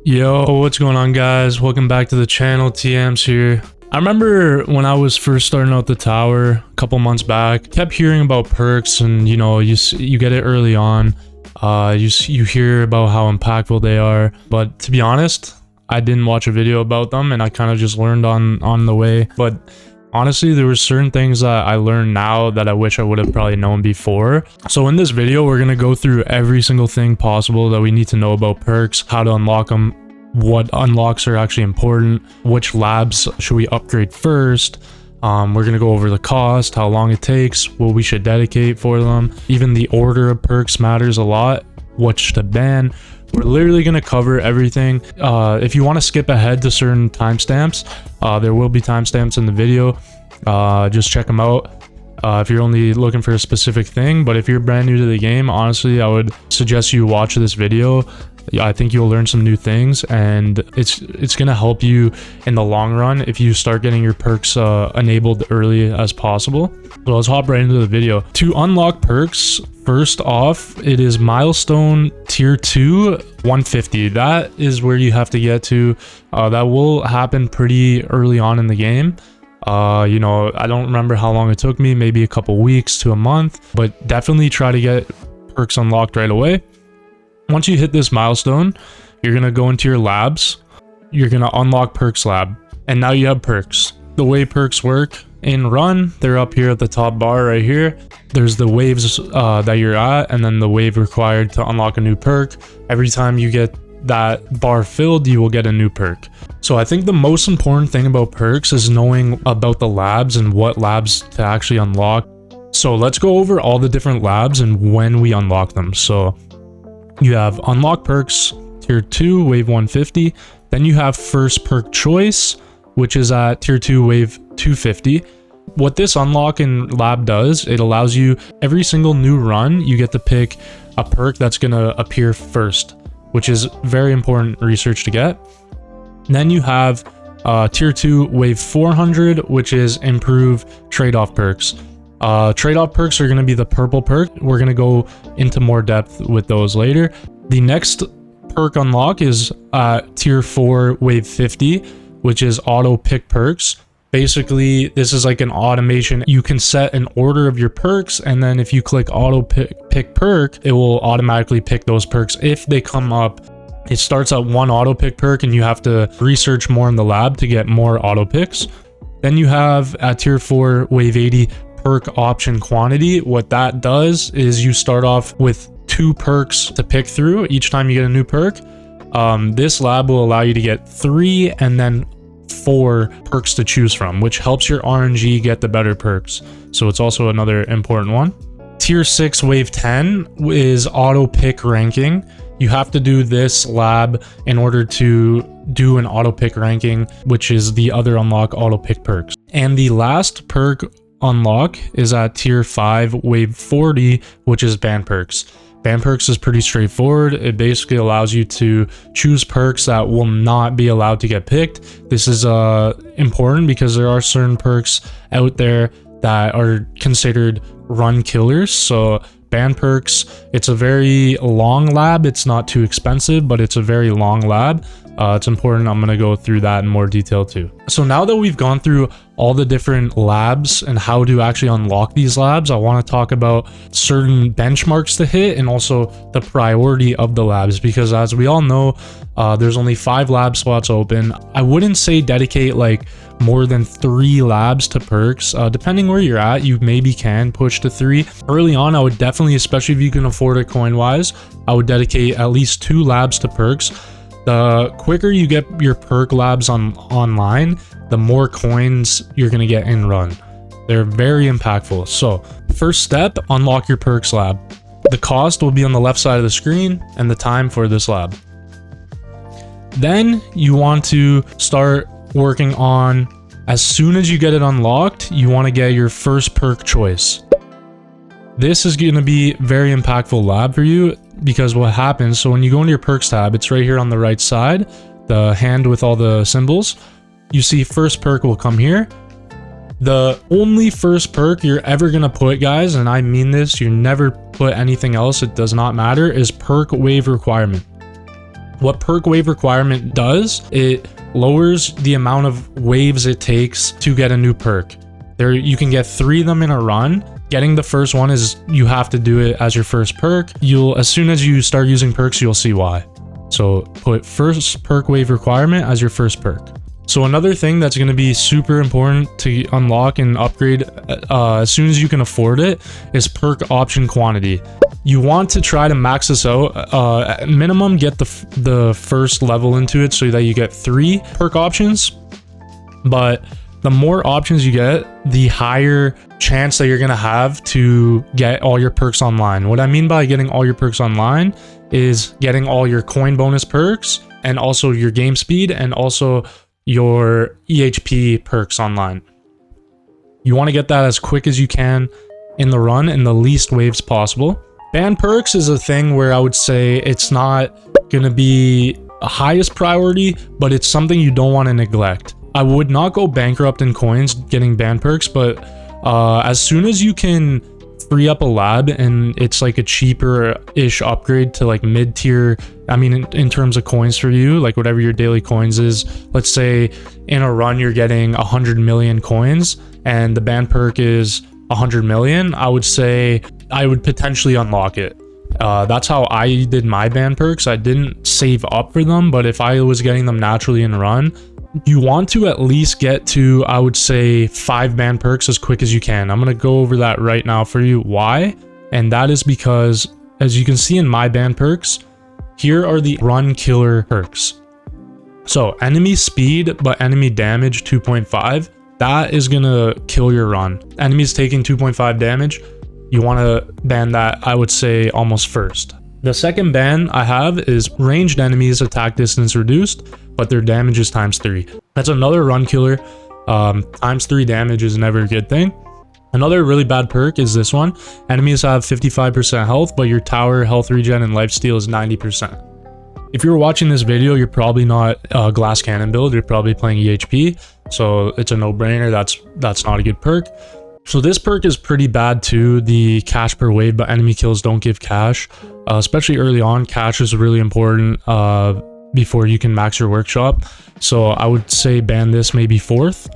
Yo, what's going on, guys? Welcome back to the channel. TM's here. I remember when I was first starting out the tower a couple months back, kept hearing about perks, and you get it early on. You hear about how impactful they are, but to be honest, I didn't watch a video about them, and I kind of just learned on the way. But honestly, there were certain things that I learned now that I wish I would have probably known before. So in this video, we're gonna go through every single thing possible that we need to know about perks, how to unlock them, what unlocks are actually important, which labs should we upgrade first. We're gonna go over the cost, how long it takes, what we should dedicate for them. Even the order of perks matters a lot, what to ban. We're literally going to cover everything. If you want to skip ahead to certain timestamps, there will be timestamps in the video. Just check them out if you're only looking for a specific thing. But if you're brand new to the game, honestly, I would suggest you watch this video. I think you'll learn some new things, and it's going to help you in the long run if you start getting your perks enabled early as possible. So let's hop right into the video. To unlock perks, first off, it is milestone tier 2 150. That is where you have to get to. That will happen pretty early on in the game. I don't remember how long it took me, maybe a couple weeks to a month, but definitely try to get perks unlocked right away. Once you hit this milestone, you're going to go into your labs. You're going to unlock perks lab, and now you have perks. The way perks work in run, they're up here at the top bar right here. There's the waves that you're at, and then the wave required to unlock a new perk. Every time you get that bar filled, you will get a new perk. So I think the most important thing about perks is knowing about the labs and what labs to actually unlock. So let's go over all the different labs and when we unlock them. So you have unlock perks tier 2 wave 150. Then you have first perk choice, which is at tier 2 wave 250. What this unlock in lab does, it allows you every single new run, you get to pick a perk that's going to appear first, which is very important research to get. Then you have tier 2 wave 400, which is improve trade-off perks. Trade-off perks are going to be the purple perk. We're going to go into more depth with those later. The next perk unlock is tier 4 wave 50, which is auto pick perks. Basically, this is like an automation. You can set an order of your perks, and then if you click auto pick perk, it will automatically pick those perks if they come up. It starts at one auto pick perk, and you have to research more in the lab to get more auto picks. Then you have at tier 4 wave 80 perk option quantity. What that does is you start off with 2 perks to pick through each time you get a new perk. This lab will allow you to get 3 and then 4 perks to choose from, which helps your RNG get the better perks. So it's also another important one. Tier 6 wave 10 is auto pick ranking. You have to do this lab in order to do an auto pick ranking, which is the other unlock auto pick perks. And the last perk unlock is at tier 5 wave 40, which is ban perks. Ban perks is pretty straightforward. It basically allows you to choose perks that will not be allowed to get picked. This is important because there are certain perks out there that are considered run killers. So ban perks, it's a very long lab. It's not too expensive, but it's a very long lab. It's important. I'm going to go through that in more detail too. So now that we've gone through all the different labs and how to actually unlock these labs, I want to talk about certain benchmarks to hit and also the priority of the labs, because as we all know, there's only 5 lab slots open. I wouldn't say dedicate like more than 3 labs to perks. Depending where you're at, you maybe can push to 3. Early on, I would definitely, especially if you can afford it coin wise, I would dedicate at least 2 labs to perks. The quicker you get your perk labs online, the more coins you're going to get in run. They're very impactful. So first step, unlock your perks lab. The cost will be on the left side of the screen and the time for this lab. Then you want to start working on, as soon as you get it unlocked, you want to get your first perk choice. This is going to be very impactful lab for you, because what happens, so when you go into your perks tab, it's right here on the right side, the hand with all the symbols. You see first perk will come here. The only first perk you're ever going to put, guys, and I mean this, you never put anything else, it does not matter, is perk wave requirement. What perk wave requirement does, it lowers the amount of waves it takes to get a new perk. There, you can get 3 of them in a run. Getting the first one is, you have to do it as your first perk. As soon as you start using perks, you'll see why. So put first perk wave requirement as your first perk. So another thing that's going to be super important to unlock and upgrade as soon as you can afford it is perk option quantity. You want to try to max this out. Minimum, get the first level into it so that you get 3 perk options. But the more options you get, the higher chance that you're going to have to get all your perks online. What I mean by getting all your perks online is getting all your coin bonus perks and also your game speed and also your EHP perks online. You want to get that as quick as you can in the run in the least waves possible. Ban perks is a thing where I would say it's not going to be a highest priority, but it's something you don't want to neglect. I would not go bankrupt in coins getting ban perks, but as soon as you can free up a lab and it's like a cheaper-ish upgrade to like mid-tier, I mean in terms of coins for you, like whatever your daily coins is, let's say in a run you're getting 100 million coins and the ban perk is 100 million, I would say I would potentially unlock it. That's how I did my ban perks. I didn't save up for them, but if I was getting them naturally in a run, you want to at least get to, I would say, 5 ban perks as quick as you can. I'm going to go over that right now for you. Why? And that is because, as you can see in my ban perks, here are the run killer perks. So enemy speed, but enemy damage 2.5. That is going to kill your run. Enemies taking 2.5 damage, you want to ban that, I would say, almost first. The second ban I have is ranged enemies attack distance reduced, but their damage is ×3. That's another run killer. ×3 damage is never a good thing. Another really bad perk is this one. Enemies have 55% health, but your tower, health regen, and lifesteal is 90%. If you're watching this video, you're probably not glass cannon build. You're probably playing EHP, so it's a no-brainer. That's not a good perk. So this perk is pretty bad too, the cash per wave, but enemy kills don't give cash. Especially early on, cash is really important before you can max your workshop. So I would say ban this maybe 4th.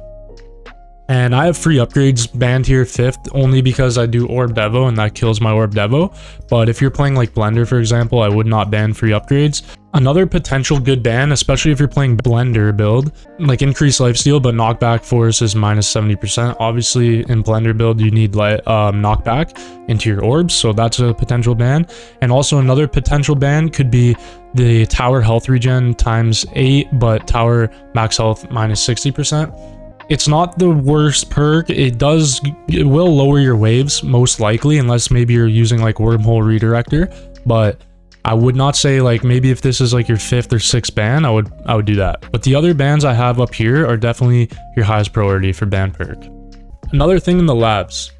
And I have free upgrades banned here 5th, only because I do Orb Devo and that kills my Orb Devo. But if you're playing like Blender, for example, I would not ban free upgrades. Another potential good ban, especially if you're playing Blender build, like increased lifesteal, but knockback force is -70%. Obviously, in Blender build, you need knockback into your orbs, so that's a potential ban. And also another potential ban could be the tower health regen ×8, but tower max health -60%. It's not the worst perk. It will lower your waves most likely, unless maybe you're using like wormhole redirector, but I would not say like maybe if this is like your 5th or 6th ban, I would do that. But the other bans I have up here are definitely your highest priority for ban perk. Another thing in the labs,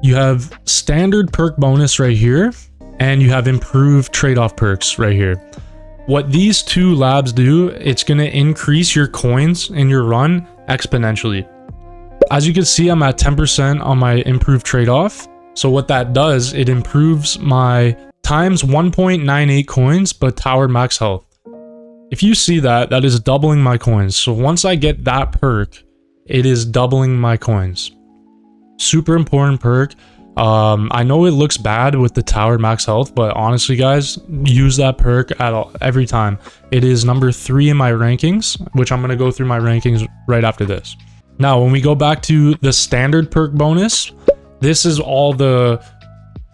you have standard perk bonus right here, and you have improved trade-off perks right here. What these 2 labs do, it's going to increase your coins in your run exponentially. As you can see, I'm at 10% on my improved trade-off. So what that does, it improves my times 1.98 coins, but tower max health. If you see that, that is doubling my coins. So once I get that perk, it is doubling my coins. Super important perk. I know it looks bad with the tower max health, but honestly guys, use that perk every time. It is number 3 in my rankings, which I'm going to go through my rankings right after this. Now, when we go back to the standard perk bonus, this is all the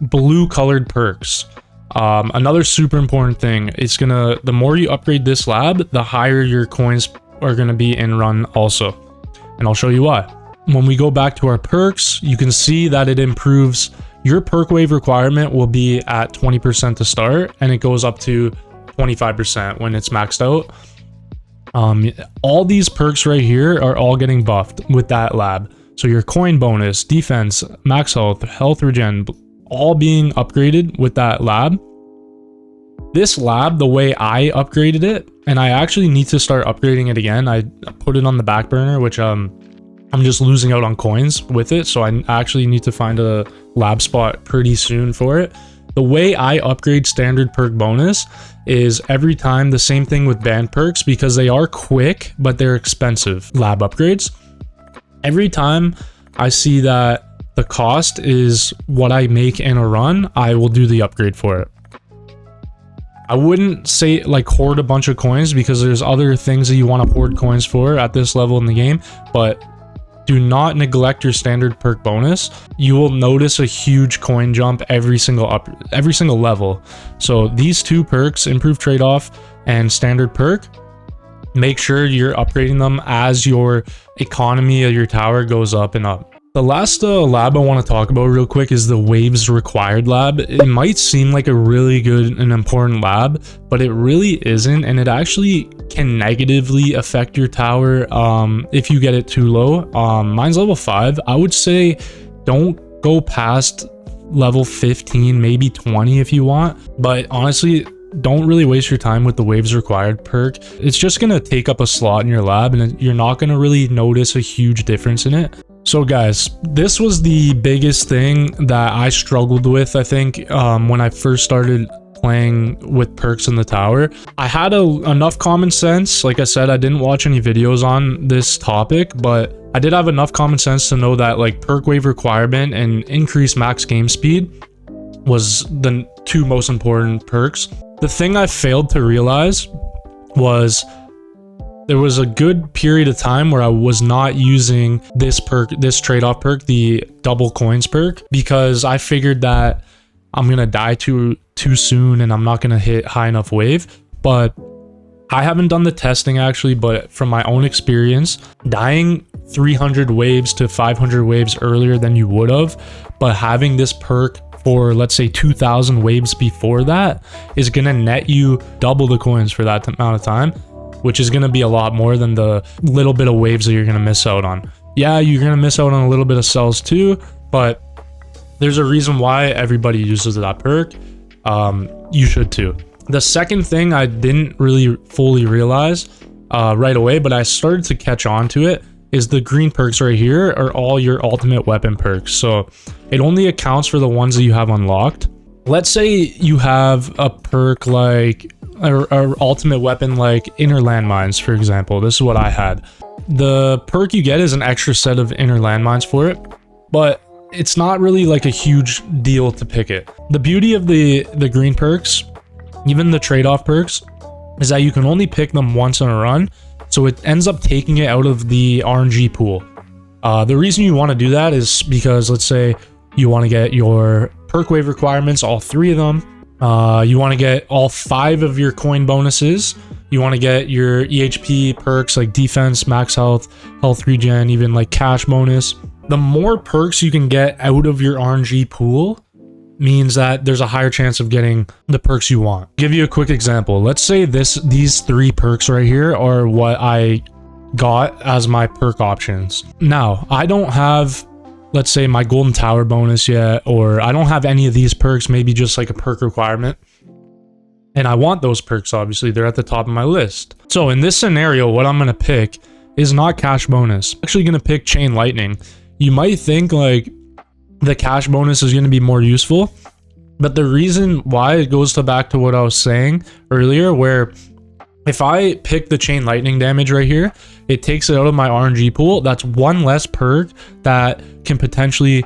blue colored perks. Another super important thing, it's gonna, the more you upgrade this lab, the higher your coins are gonna be in run also. And I'll show you why. When we go back to our perks, you can see that it improves. Your perk wave requirement will be at 20% to start, and it goes up to 25% when it's maxed out. All these perks right here are all getting buffed with that lab. So your coin bonus, defense, max health, health regen, all being upgraded with that lab. This lab, the way I upgraded it, and I actually need to start upgrading it again. I put it on the back burner, which I'm just losing out on coins with it, so I actually need to find a lab spot pretty soon for it. The way I upgrade standard perk bonus is every time the same thing with banned perks, because they are quick, but they're expensive lab upgrades. Every time I see that the cost is what I make in a run, I will do the upgrade for it. I wouldn't say like hoard a bunch of coins, because there's other things that you want to hoard coins for at this level in the game, but do not neglect your standard perk bonus. You will notice a huge coin jump every single level. So these two perks, improved trade-off and standard perk, make sure you're upgrading them as your economy of your tower goes up and up. The last lab I want to talk about real quick is the waves required lab. It might seem like a really good and important lab, but it really isn't, and it actually can negatively affect your tower if you get it too low. Mine's level 5. I would say don't go past level 15, maybe 20 if you want, but honestly, don't really waste your time with the waves required perk. It's just going to take up a slot in your lab, and you're not going to really notice a huge difference in it. So guys, this was the biggest thing that I struggled with, I think, when I first started playing with perks in the tower. I had enough common sense. Like I said, I didn't watch any videos on this topic, but I did have enough common sense to know that like perk wave requirement and increased max game speed was the two most important perks. The thing I failed to realize was there was a good period of time where I was not using this perk, this trade-off perk, the double coins perk, because I figured that I'm gonna die too soon and I'm not gonna hit high enough wave. But I haven't done the testing actually, but from my own experience, dying 300 waves to 500 waves earlier than you would have, but having this perk for let's say 2,000 waves before that is gonna net you double the coins for that amount of time, which is going to be a lot more than the little bit of waves that you're going to miss out on. Yeah, you're going to miss out on a little bit of cells too, but there's a reason why everybody uses that perk. You should too. The second thing I didn't really fully realize right away, but I started to catch on to it, is the green perks right here are all your ultimate weapon perks. So it only accounts for the ones that you have unlocked. Let's say you have a perk like or ultimate weapon like inner landmines, for example. This is what I had. The perk you get is an extra set of inner landmines for it, but it's not really like a huge deal to pick it. The beauty of the green perks, even the trade-off perks, is that you can only pick them once in a run, so it ends up taking it out of the RNG pool. The reason you want to do that is because let's say you want to get your perk wave requirements, all 3 of them. You want to get all 5 of your coin bonuses. You want to get your EHP perks like defense, max health, health regen, even like cash bonus. The more perks you can get out of your RNG pool means that there's a higher chance of getting the perks you want. Give you a quick example. Let's say these 3 perks right here are what I got as my perk options. Now, I don't have, let's say, my golden tower bonus yet, or I don't have any of these perks, maybe just like a perk requirement, and I want those perks. Obviously they're at the top of my list. So in this scenario, what I'm going to pick is not cash bonus. I'm actually going to pick chain lightning. You might think like the cash bonus is going to be more useful, but the reason why it goes back to what I was saying earlier, where if I pick the chain lightning damage right here, it takes it out of my RNG pool. That's one less perk that can potentially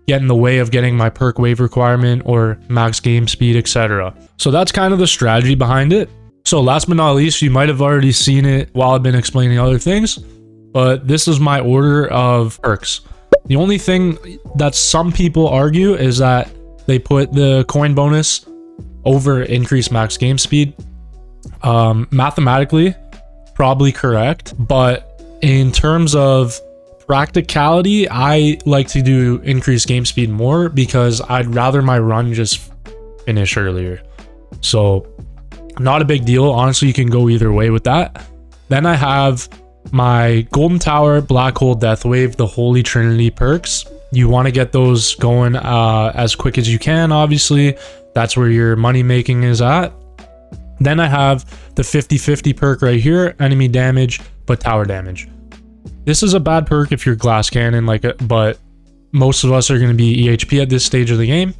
get in the way of getting my perk wave requirement or max game speed, etc. So that's kind of the strategy behind it. So last but not least, you might have already seen it while I've been explaining other things, but this is my order of perks. The only thing that some people argue is that they put the coin bonus over increased max game speed. Mathematically, probably correct, but in terms of practicality, I like to do increased game speed more because I'd rather my run just finish earlier. So not a big deal. Honestly, you can go either way with that. Then I have my golden tower, black hole, death wave, the holy trinity perks. You want to get those going as quick as you can. Obviously, that's where your money making is at. Then I have the 50-50 perk right here, enemy damage but tower damage. This is a bad perk if you're glass cannon, but most of us are going to be EHP at this stage of the game.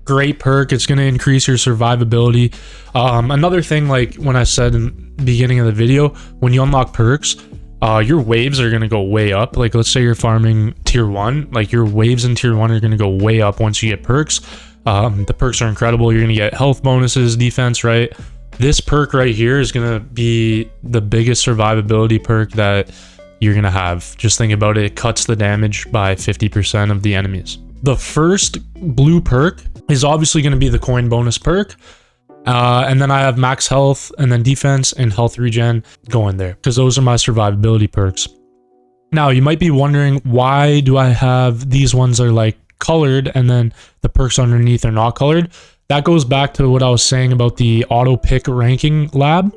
Great perk. It's going to increase your survivability. Another thing, like when I said in the beginning of the video, when you unlock perks, your waves are going to go way up. Like let's say you're farming tier 1, like your waves in tier 1 are going to go way up once you get perks. The perks are incredible. You're going to get health bonuses, defense, right? This perk right here is going to be the biggest survivability perk that you're going to have. Just think about it. It cuts the damage by 50% of the enemies. The first blue perk is obviously going to be the coin bonus perk. And then I have max health and then defense and health regen going there because those are my survivability perks. Now you might be wondering, why do I have these ones are like colored and then the perks underneath are not colored? That goes back to what I was saying about the auto pick ranking lab.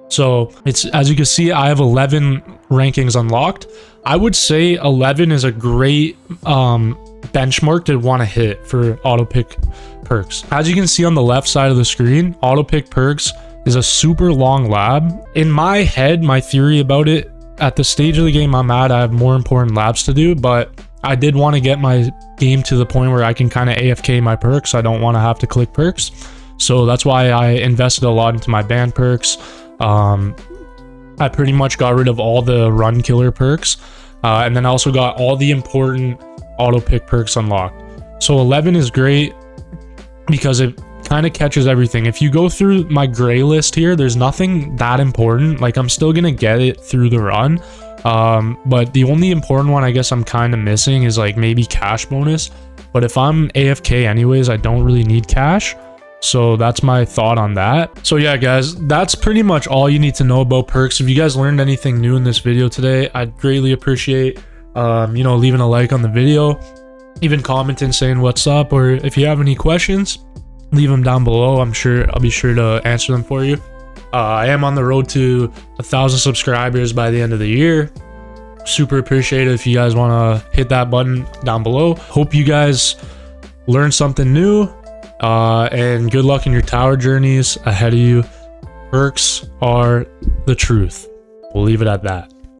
So it's, as you can see, I have 11 rankings unlocked. I would say 11 is a great benchmark to want to hit for auto pick perks. As you can see on the left side of the screen, auto pick perks is a super long lab. In my head, my theory about it, at the stage of the game I'm at, I have more important labs to do, but I did want to get my game to the point where I can kind of AFK my perks. I don't want to have to click perks. So that's why I invested a lot into my banned perks. I pretty much got rid of all the run killer perks. And then I also got all the important auto pick perks unlocked. So 11 is great because it kind of catches everything. If you go through my gray list here, there's nothing that important. Like I'm still gonna get it through the run. But the only important one I guess I'm kind of missing is like maybe cash bonus. But if I'm AFK anyways, I don't really need cash. So that's my thought on that. So yeah, guys, that's pretty much all you need to know about perks. If you guys learned anything new in this video today, I'd greatly appreciate, you know, leaving a like on the video, even commenting saying what's up, or if you have any questions, leave them down below. I'll be sure to answer them for you. I am on the road to 1,000 subscribers by the end of the year. Super appreciate it if you guys want to hit that button down below. Hope you guys learned something new, and good luck in your tower journeys ahead of you. Perks are the truth. We'll leave it at that.